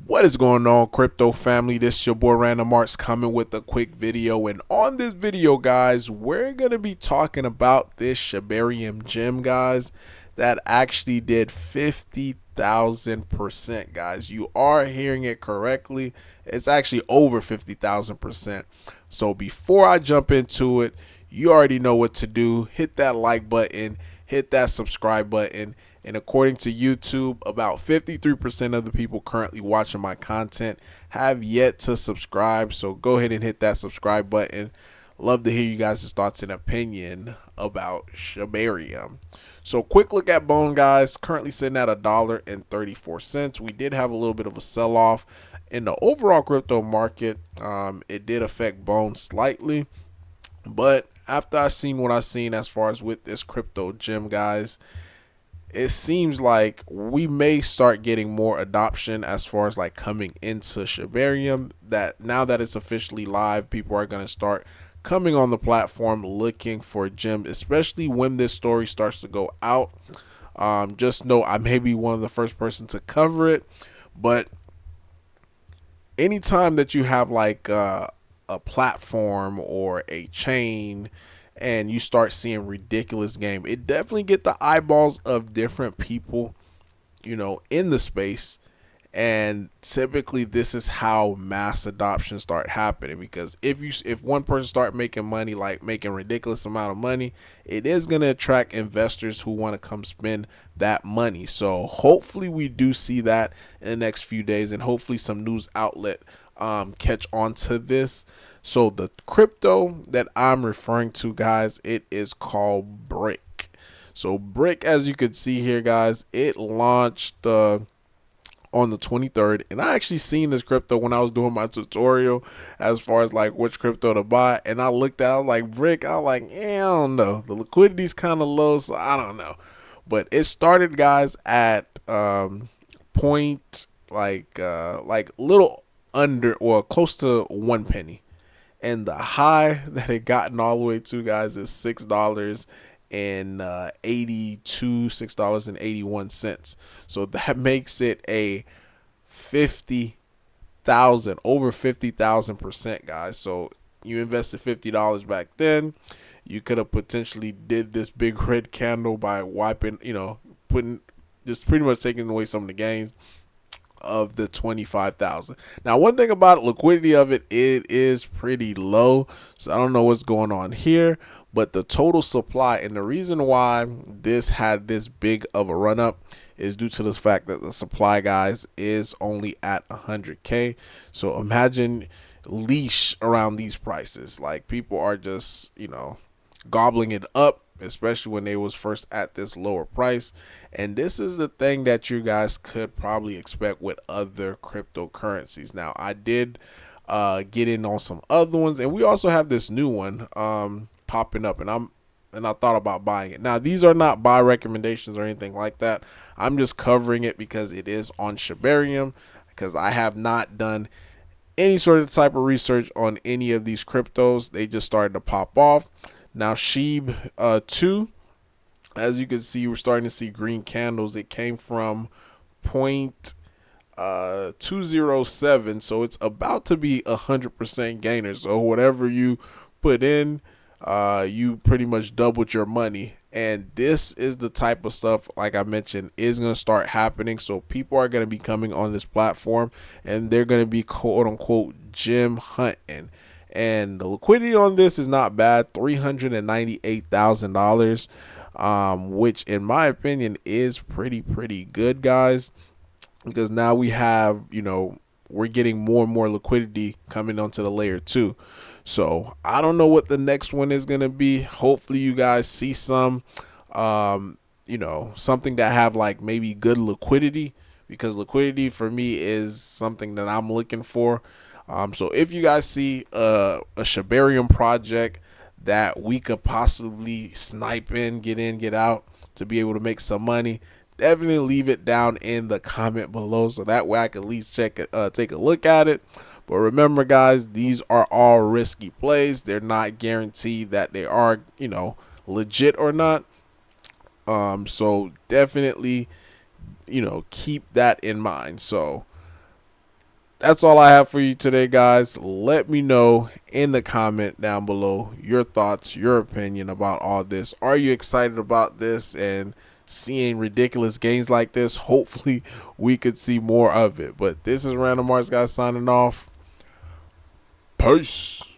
What is going on, crypto family? This is your boy Random Arts coming with a quick video. And on this video, guys, we're going to be talking about this Shibarium gem, guys, that actually did 50,000%, guys. You are hearing it correctly. It's actually over 50,000%. So before I jump into it, you already know what to do. Hit that like button, hit that subscribe button. And according to YouTube, about 53% of the people currently watching my content have yet to subscribe. So go ahead and hit that subscribe button. Love to hear you guys' thoughts and opinion about Shibarium. So quick look at Bone, guys. Currently sitting at $1.34. We did have a little bit of a sell-off in the overall crypto market. It did affect Bone slightly. But after I seen what I've seen as far as with this crypto gem, guys, it seems like we may start getting more adoption as far as like coming into Shibarium. That now that it's officially live, people are going to start coming on the platform looking for gems, especially when this story starts to go out. Just know I may be one of the first person to cover it, but anytime that you have like a platform or a chain and you start seeing ridiculous game, it definitely get the eyeballs of different people, in the space. And typically this is how mass adoption start happening, because if one person start making money, like making ridiculous amount of money, it is going to attract investors who want to come spend that money. So hopefully we do see that in the next few days, and hopefully some news outlet catch on to this. So the crypto that I'm referring to, guys, it is called Brick. So Brick, as you can see here, guys, it launched on the 23rd, and I actually seen this crypto when I was doing my tutorial as far as like which crypto to buy, and I looked at it, I was like, Brick, I was like, I don't know, the liquidity's kind of low, so I don't know. But it started, guys, at point like little under or close to 1 penny, and the high that it gotten all the way to, guys, is $6.81. So that makes it a 50,000 over 50,000%, guys. So you invested $50 back then, you could have potentially did this big red candle by wiping, putting, just pretty much taking away some of the gains of the 25,000. Now, one thing about it, liquidity of it is pretty low, so I don't know what's going on here, but the total supply, and the reason why this had this big of a run up is due to the fact that the supply, guys, is only at 100K. So imagine leash around these prices, like people are just gobbling it up, especially when they was first at this lower price. And this is the thing that you guys could probably expect with other cryptocurrencies. Now, I did get in on some other ones, and we also have this new one popping up, and I thought about buying it. Now, these are not buy recommendations or anything like that. I'm just covering it because it is on Shibarium, because I have not done any sort of type of research on any of these cryptos. They just started to pop off. Now, Shib 2, as you can see, we're starting to see green candles. It came from 0.207, so it's about to be 100% gainer. So whatever you put in, you pretty much doubled your money. And this is the type of stuff, like I mentioned, is going to start happening. So people are going to be coming on this platform, and they're going to be quote unquote gem hunting. And the liquidity on this is not bad, $398,000, which in my opinion is pretty good, guys, because now we have, we're getting more and more liquidity coming onto the layer 2. So I don't know what the next one is going to be. Hopefully you guys see some, something that have like maybe good liquidity, because liquidity for me is something that I'm looking for. So if you guys see a Shibarium project that we could possibly snipe in, get out to be able to make some money, definitely leave it down in the comment below, so that way I can at least take a look at it. But remember, guys, these are all risky plays. They're not guaranteed that they are, legit or not. So definitely, keep that in mind. So that's all I have for you today, guys. Let me know in the comment down below your thoughts, your opinion about all this. Are you excited about this and seeing ridiculous gains like this? Hopefully we could see more of it. But this is Random Arts, guys, signing off. Peace.